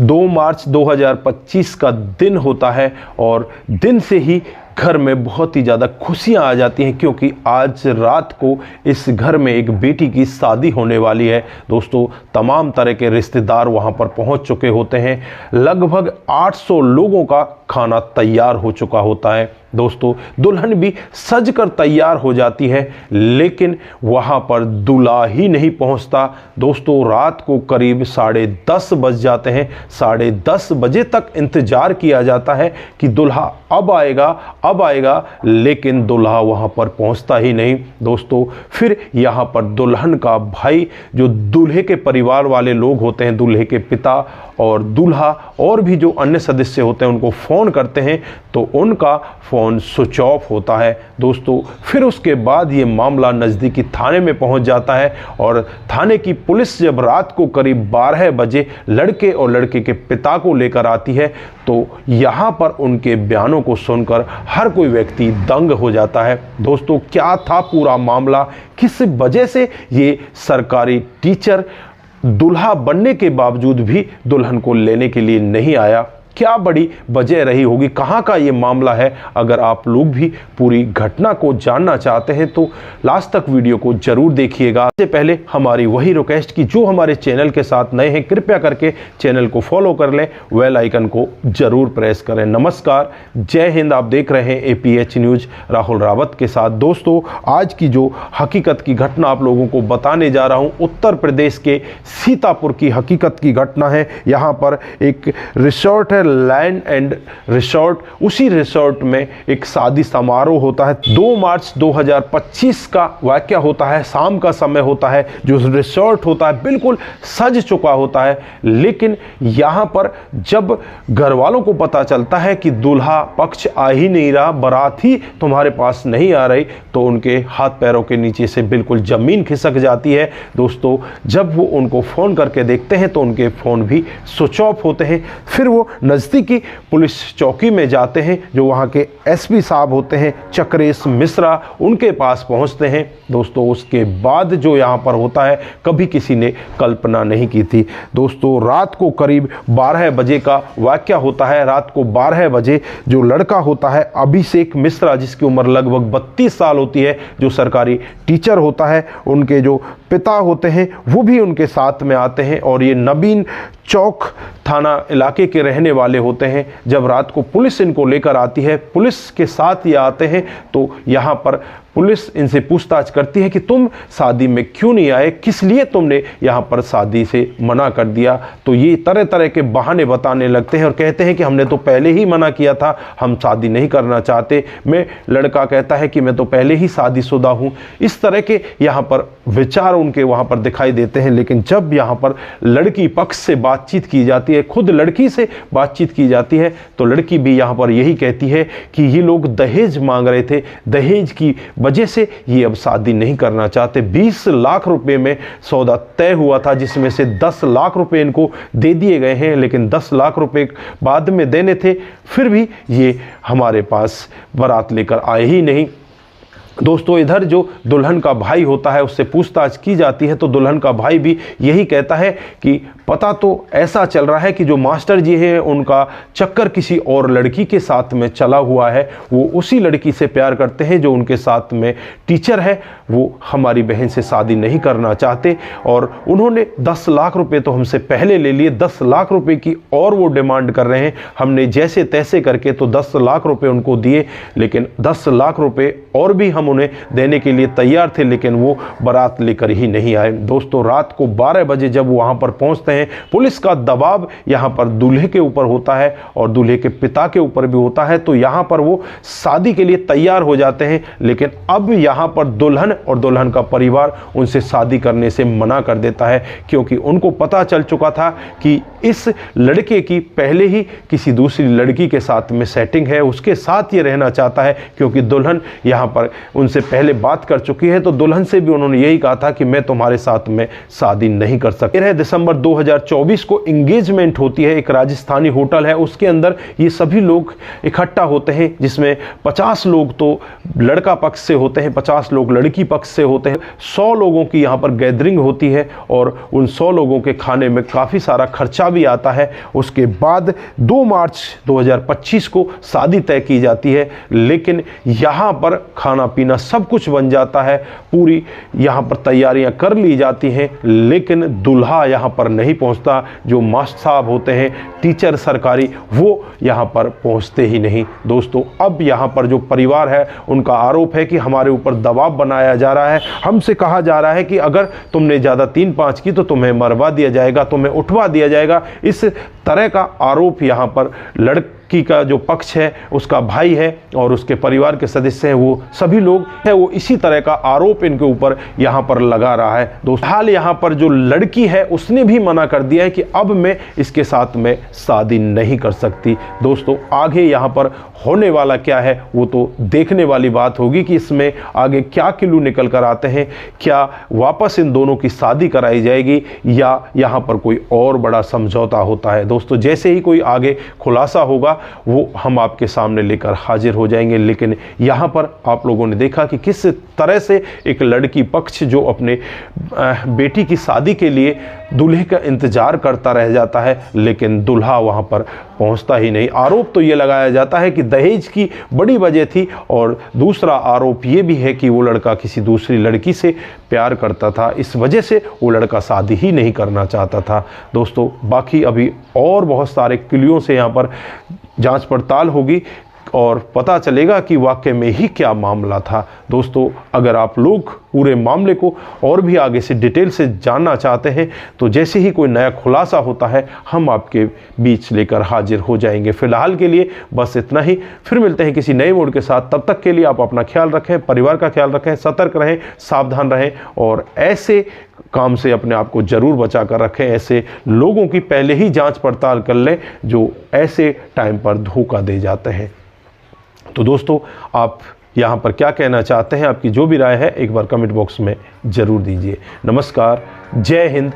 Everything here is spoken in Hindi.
2 मार्च 2025 का दिन होता है और दिन से ही घर में बहुत ही ज़्यादा खुशियां आ जाती हैं, क्योंकि आज रात को इस घर में एक बेटी की शादी होने वाली है। दोस्तों, तमाम तरह के रिश्तेदार वहां पर पहुंच चुके होते हैं। लगभग 800 लोगों का खाना तैयार हो चुका होता है। दोस्तों, दुल्हन भी सज कर तैयार हो जाती है, लेकिन वहां पर दूल्हा ही नहीं पहुंचता। दोस्तों, रात को करीब 10:30 बज जाते हैं। 10:30 बजे तक इंतजार किया जाता है कि दूल्हा अब आएगा, लेकिन दूल्हा वहां पर पहुंचता ही नहीं। दोस्तों, फिर यहां पर दुल्हन का भाई, जो दूल्हे के परिवार वाले लोग होते हैं, दूल्हे के पिता और दूल्हा और भी जो अन्य सदस्य होते हैं, उनको फ़ोन करते हैं तो उनका फ़ोन स्विच ऑफ होता है। दोस्तों, फिर उसके बाद ये मामला नज़दीकी थाने में पहुंच जाता है और थाने की पुलिस जब रात को करीब 12 बजे लड़के और लड़के के पिता को लेकर आती है तो यहाँ पर उनके बयानों को सुनकर हर कोई व्यक्ति दंग हो जाता है। दोस्तों, क्या था पूरा मामला, किस वजह से ये सरकारी टीचर दूल्हा बनने के बावजूद भी दुल्हन को लेने के लिए नहीं आया, क्या बड़ी वजह रही होगी, कहाँ का ये मामला है। अगर आप लोग भी पूरी घटना को जानना चाहते हैं तो लास्ट तक वीडियो को जरूर देखिएगा। इससे पहले हमारी वही रिक्वेस्ट कि जो हमारे चैनल के साथ नए हैं, कृपया करके चैनल को फॉलो कर लें, बेल आइकन को जरूर प्रेस करें। नमस्कार, जय हिंद। आप देख रहे हैं APH न्यूज राहुल रावत के साथ। दोस्तों, आज की जो हकीकत की घटना आप लोगों को बताने जा रहा हूँ, उत्तर प्रदेश के सीतापुर की हकीकत की घटना है। यहाँ पर एक रिसोर्ट है, लैंड एंड रिसोर्ट। उसी रिसोर्ट में एक शादी समारोह होता है। 2 मार्च 2025 का वाक्य होता है, शाम का समय होता है। जो रिसोर्ट होता है बिल्कुल सज चुका होता है, लेकिन यहाँ पर जब घर वालों को पता चलता है कि दूल्हा पक्ष आ ही नहीं रहा, बारात ही तुम्हारे पास नहीं आ रही, तो उनके हाथ पैरों के नीचे से बिल्कुल जमीन खिसक जाती है। दोस्तों, जब वो उनको फ़ोन करके देखते हैं तो उनके फ़ोन भी स्विच ऑफ होते हैं। फिर वो नज़दीकी पुलिस चौकी में जाते हैं, जो वहाँ के SP साहब होते हैं चक्रेश मिश्रा, उनके पास पहुँचते हैं। दोस्तों, उसके बाद जो यहाँ पर होता है कभी किसी ने कल्पना नहीं की थी। दोस्तों, रात को करीब 12 बजे का वाक़या होता है। रात को 12 बजे जो लड़का होता है अभिषेक मिश्रा, जिसकी उम्र लगभग 32 साल होती है, जो सरकारी टीचर होता है, उनके जो पिता होते हैं वो भी उनके साथ में आते हैं और ये नवीन चौक थाना इलाके के रहने वाले होते हैं। जब रात को पुलिस इनको लेकर आती है, पुलिस के साथ ये आते हैं, तो यहाँ पर पुलिस इनसे पूछताछ करती है कि तुम शादी में क्यों नहीं आए, किस लिए तुमने यहाँ पर शादी से मना कर दिया। तो ये तरह तरह के बहाने बताने लगते हैं और कहते हैं कि हमने तो पहले ही मना किया था, हम शादी नहीं करना चाहते। लड़का कहता है कि मैं तो पहले ही शादीशुदा हूँ। इस तरह के यहाँ पर विचार उनके वहाँ पर दिखाई देते हैं। लेकिन जब यहाँ पर लड़की पक्ष से बातचीत की जाती है, खुद लड़की से बातचीत की जाती है, तो लड़की भी यहाँ पर यही कहती है कि ये लोग दहेज मांग रहे थे, दहेज की वजह से ये अब शादी नहीं करना चाहते। 20 लाख रुपए में सौदा तय हुआ था, जिसमें से 10 लाख रुपए इनको दे दिए गए हैं, लेकिन 10 लाख रुपए बाद में देने थे, फिर भी ये हमारे पास बारात लेकर आए ही नहीं। दोस्तों, इधर जो दुल्हन का भाई होता है उससे पूछताछ की जाती है, तो दुल्हन का भाई भी यही कहता है कि पता तो ऐसा चल रहा है कि जो मास्टर जी हैं उनका चक्कर किसी और लड़की के साथ में चला हुआ है, वो उसी लड़की से प्यार करते हैं जो उनके साथ में टीचर है, वो हमारी बहन से शादी नहीं करना चाहते और उन्होंने 10 लाख रुपए तो हमसे पहले ले लिए, 10 लाख रुपए की और वो डिमांड कर रहे हैं। हमने जैसे तैसे करके तो 10 लाख रुपए उनको दिए, लेकिन 10 लाख रुपए और भी हम उन्हें देने के लिए तैयार थे, लेकिन वो बारात लेकर ही नहीं आए। दोस्तों, रात को 12 बजे जब वहां पर पहुंचते हैं, पुलिस का दबाव यहां पर दूल्हे के ऊपर होता है और दूल्हे के पिता के ऊपर भी होता है, तो यहां पर वो शादी के लिए तैयार हो जाते हैं। लेकिन अब यहां पर दुल्हन और दुल्हन का परिवार उनसे शादी करने से मना कर देता है, क्योंकि उनको पता चल चुका था कि इस लड़के की पहले ही किसी दूसरी लड़की के साथ में सेटिंग है, उसके साथ ये रहना चाहता है, क्योंकि दुल्हन यहां पर उनसे पहले बात कर चुकी है, तो दुल्हन से भी उन्होंने यही कहा था कि मैं तुम्हारे साथ में शादी नहीं कर सकती। 13 दिसंबर 2024 को एंगेजमेंट होती है, एक राजस्थानी होटल है, उसके अंदर ये सभी लोग इकट्ठा होते हैं, जिसमें 50 लोग तो लड़का पक्ष से होते हैं, 50 लोग लड़की पक्ष से होते हैं। 100 लोगों की यहाँ पर गैदरिंग होती है और उन 100 लोगों के खाने में काफ़ी सारा खर्चा भी आता है। उसके बाद 2 मार्च 2025 को शादी तय की जाती है, लेकिन यहाँ पर खाना पीना सब कुछ बन जाता है, पूरी यहाँ पर तैयारियां कर ली जाती हैं, लेकिन दूल्हा यहाँ पर नहीं पहुँचता। जो मास्टर साहब होते हैं, टीचर सरकारी, वो यहाँ पर पहुँचते ही नहीं। दोस्तों, अब यहाँ पर जो परिवार है उनका आरोप है कि हमारे ऊपर दबाव बनाया जा रहा है, हमसे कहा जा रहा है कि अगर तुमने ज़्यादा 3-5 की तो तुम्हें मरवा दिया जाएगा, तुम्हें उठवा दिया जाएगा। इस तरह का आरोप यहाँ पर लड़की का जो पक्ष है, उसका भाई है और उसके परिवार के सदस्य हैं, वो सभी लोग हैं, वो इसी तरह का आरोप इनके ऊपर यहाँ पर लगा रहा है। दोस्तों, हाल यहाँ पर जो लड़की है उसने भी मना कर दिया है कि अब मैं इसके साथ में शादी नहीं कर सकती। दोस्तों, आगे यहाँ पर होने वाला क्या है वो तो देखने वाली बात होगी कि इसमें आगे क्या किलू निकल कर आते हैं। क्या वापस इन दोनों की शादी कराई जाएगी या यहाँ पर कोई और बड़ा समझौता होता है। दोस्तों, जैसे ही कोई आगे खुलासा होगा वो हम आपके सामने लेकर हाजिर हो जाएंगे। लेकिन यहाँ पर आप लोगों ने देखा कि किस तरह से एक लड़की पक्ष जो अपने बेटी की शादी के लिए दूल्हे का इंतजार करता रह जाता है, लेकिन दूल्हा वहाँ पर पहुँचता ही नहीं। आरोप तो ये लगाया जाता है कि दहेज की बड़ी वजह थी, और दूसरा आरोप ये भी है कि वो लड़का किसी दूसरी लड़की से प्यार करता था, इस वजह से वो लड़का शादी ही नहीं करना चाहता था। दोस्तों, बाकी अभी और बहुत सारे क्लूओं से यहाँ पर जांच पड़ताल होगी और पता चलेगा कि वाकई में ही क्या मामला था। दोस्तों, अगर आप लोग पूरे मामले को और भी आगे से डिटेल से जानना चाहते हैं तो जैसे ही कोई नया खुलासा होता है हम आपके बीच लेकर हाजिर हो जाएंगे। फिलहाल के लिए बस इतना ही, फिर मिलते हैं किसी नए मोड़ के साथ। तब तक के लिए आप अपना ख्याल रखें, परिवार का ख्याल रखें, सतर्क रहें, सावधान रहें और ऐसे काम से अपने आप को जरूर बचा कर रखें। ऐसे लोगों की पहले ही जांच पड़ताल कर लें जो ऐसे टाइम पर धोखा दे जाते हैं। तो दोस्तों, आप यहाँ पर क्या कहना चाहते हैं, आपकी जो भी राय है एक बार कमेंट बॉक्स में ज़रूर दीजिए। नमस्कार, जय हिंद,